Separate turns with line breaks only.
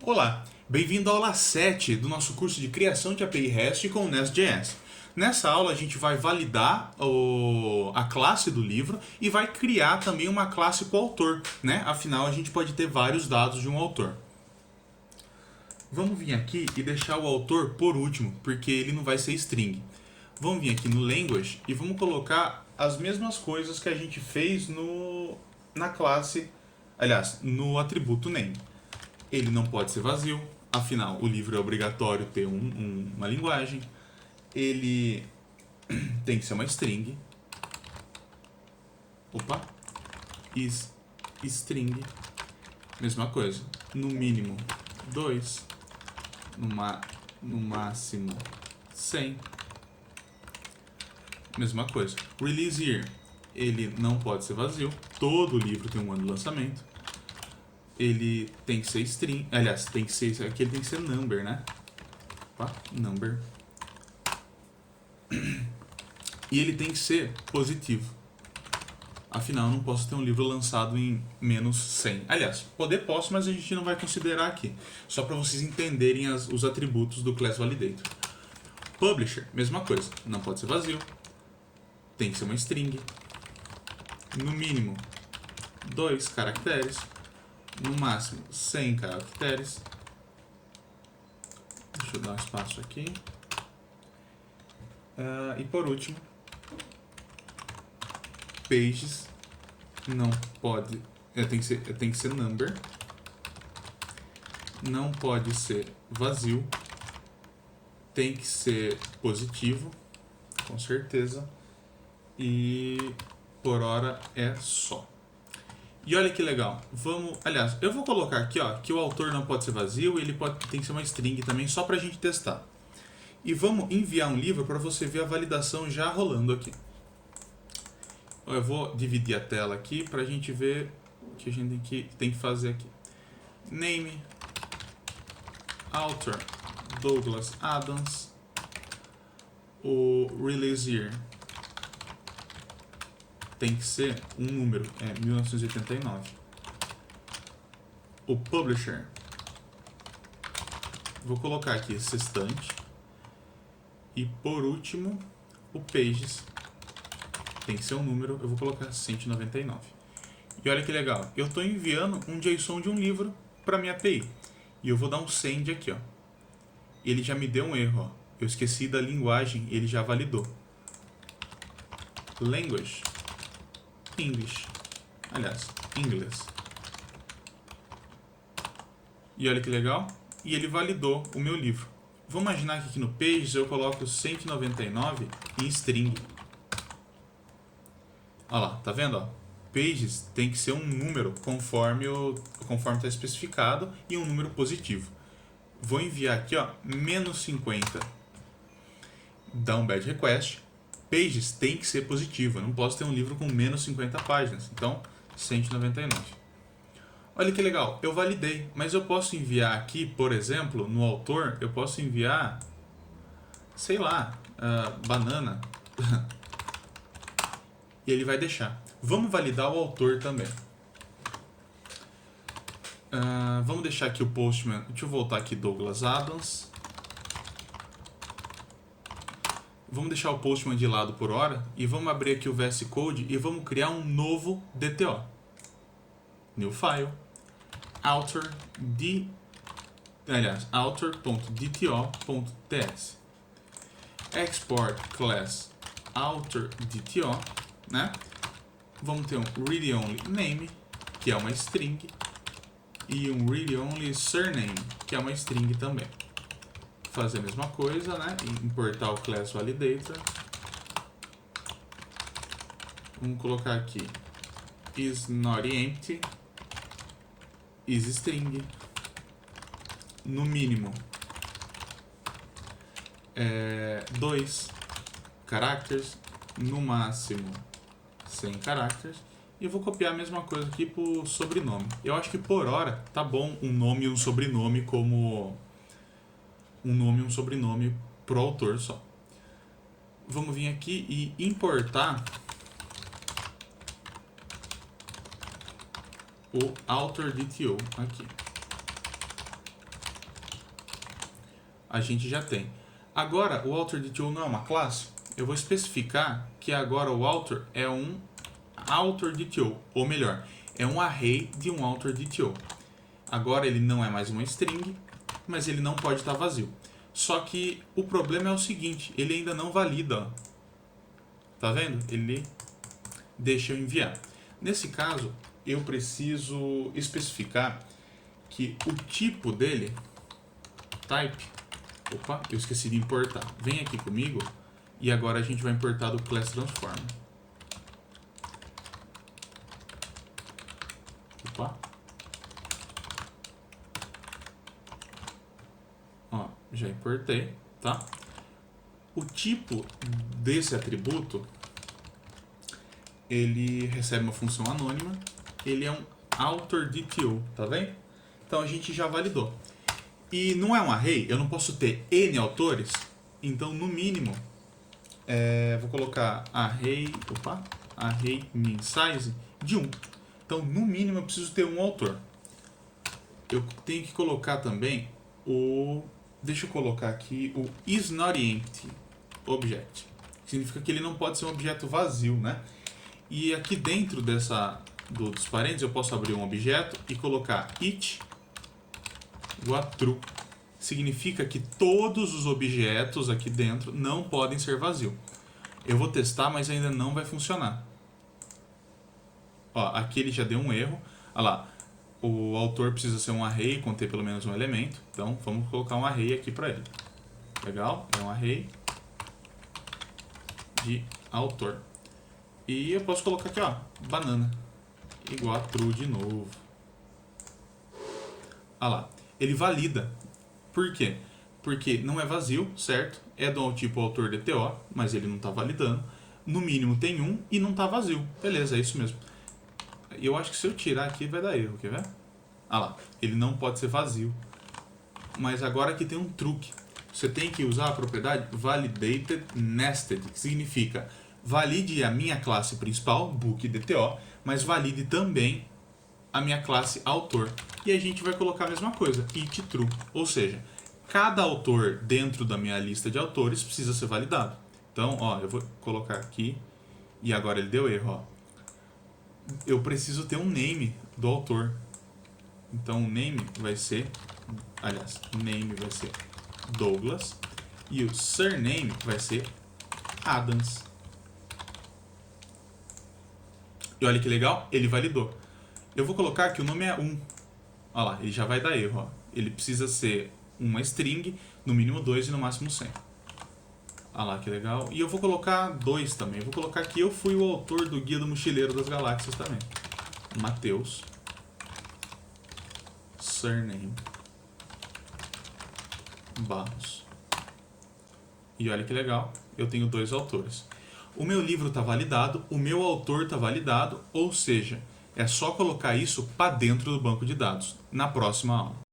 Olá, bem-vindo à aula 7 do nosso curso de criação de API REST com o Nest.js. Nessa aula a gente vai validar a classe do livro e vai criar também uma classe para o autor, né? Afinal a gente pode ter vários dados de um autor. Vamos vir aqui e deixar o autor por último, porque ele não vai ser string. Vamos vir aqui no language e vamos colocar as mesmas coisas que a gente fez na classe, aliás, no atributo name. Ele não pode ser vazio, afinal o livro é obrigatório ter uma linguagem. Ele tem que ser uma string. Opa. String. Mesma coisa. No mínimo 2. No máximo 100. Mesma coisa. Release year. Ele não pode ser vazio. Todo livro tem um ano de lançamento. Ele tem que ser string. Aliás, tem que ser. Aqui ele tem que ser number, né? Opa, number. E ele tem que ser positivo. Afinal, eu não posso ter um livro lançado em menos 100. Aliás, posso, mas a gente não vai considerar aqui. Só para vocês entenderem os atributos do Class Validator. Publisher, mesma coisa. Não pode ser vazio. Tem que ser uma string. No mínimo 2 caracteres. No máximo 100 caracteres. Deixa eu dar um espaço aqui. E por último, pages não pode. Tem que ser number. Não pode ser vazio. Tem que ser positivo, com certeza. E por hora é só. E olha que legal. Aliás, eu vou colocar aqui, ó, que o autor não pode ser vazio, ele tem que ser uma string também, só pra gente testar. E vamos enviar um livro para você ver a validação já rolando aqui. Eu vou dividir a tela aqui pra gente ver o que a gente tem que fazer aqui. Name, author, Douglas Adams, o release year tem que ser um número, 1989. O publisher, vou colocar aqui sextante. E por último, o pages tem que ser um número, eu vou colocar 199. E olha que legal, eu estou enviando um JSON de um livro para minha API. E eu vou dar um send aqui, ó. Ele já me deu um erro, ó. Eu esqueci da linguagem, ele já validou. Language. English. Aliás, English. E olha que legal. E ele validou o meu livro. Vou imaginar que aqui no Pages eu coloco 199 em string. Olha lá, tá vendo? Ó? Pages tem que ser um número conforme está especificado e um número positivo. Vou enviar aqui, ó, menos 50. Dá um bad request. Pages tem que ser positivo. Eu não posso ter um livro com menos 50 páginas. Então, 199. Olha que legal, eu validei. Mas eu posso enviar aqui, por exemplo, no autor, eu posso enviar, sei lá, banana. E ele vai deixar. Vamos validar o autor também. Vamos deixar aqui o postman. Deixa eu voltar aqui, Douglas Adams. Vamos deixar o postman de lado por hora e vamos abrir aqui o VS Code e vamos criar um novo DTO. New file. author.dto.ts. Export class author.dto, né? Vamos ter um read-only name, que é uma string, e um read-only surname, que é uma string também. Fazer a mesma coisa, né? Importar o class validator. Vamos colocar aqui is not empty, is string. No mínimo 2 characters, no máximo 100 characters. E eu vou copiar a mesma coisa aqui pro sobrenome. Eu acho que por hora tá bom um nome e um sobrenome como um nome e um sobrenome pro autor só. Vamos vir aqui e importar o author.dto aqui. a gente já tem. Agora, o author_detail não é uma classe? Eu vou especificar que agora o author é um author_detail, ou melhor, é um array de um author_detail. Agora ele não é mais uma string, mas ele não pode estar vazio. Só que o problema é o seguinte, ele ainda não valida. Ó. Tá vendo? Ele deixa eu enviar. Nesse caso, eu preciso especificar que o tipo dele, type, opa, eu esqueci de importar. Vem aqui comigo e agora a gente vai importar do class transform. Opa. Ó, já importei, tá? O tipo desse atributo, ele recebe uma função anônima, ele é um author_detail, tá vendo? Então a gente já validou. E não é um array, eu não posso ter N autores, então no mínimo, vou colocar array min size de 1. Então no mínimo eu preciso ter um autor. Eu tenho que colocar também deixa eu colocar aqui o isNotEmpty object. Significa que ele não pode ser um objeto vazio, né? E aqui dentro dos parênteses eu posso abrir um objeto e colocar it igual a true. Significa que todos os objetos aqui dentro não podem ser vazios. Eu vou testar, mas ainda não vai funcionar. Ó, aqui ele já deu um erro. Olha lá. O autor precisa ser um array e conter pelo menos um elemento. Então, vamos colocar um array aqui para ele. Legal? É um array de autor. E eu posso colocar aqui, ó, banana. Igual a true de novo. Olha lá. Ele valida. Por quê? Porque não é vazio, certo? É do tipo author_dto, mas ele não está validando. No mínimo tem um e não está vazio. Beleza, é isso mesmo. Eu acho que se eu tirar aqui vai dar erro, quer ver? Ah lá, ele não pode ser vazio. Mas agora aqui tem um truque. Você tem que usar a propriedade validated_nested, que significa valide a minha classe principal, book_dto, mas valide também a minha classe autor. E a gente vai colocar a mesma coisa, it true. Ou seja, cada autor dentro da minha lista de autores precisa ser validado. Então, ó, eu vou colocar aqui e agora ele deu erro, ó. Eu preciso ter um name do autor. Então o name vai ser, name vai ser Douglas e o surname vai ser Adams. E olha que legal, ele validou. Eu vou colocar que o nome é 1. Olha lá, ele já vai dar erro. Ó. Ele precisa ser uma string, no mínimo 2 e no máximo 100. Olha lá que legal. E eu vou colocar 2 também. Eu vou colocar que eu fui o autor do Guia do Mochileiro das Galáxias também. Matheus. Surname. Barros. E olha que legal. Eu tenho 2 autores. O meu livro está validado. O meu autor está validado. Ou seja, é só colocar isso para dentro do banco de dados. Na próxima aula.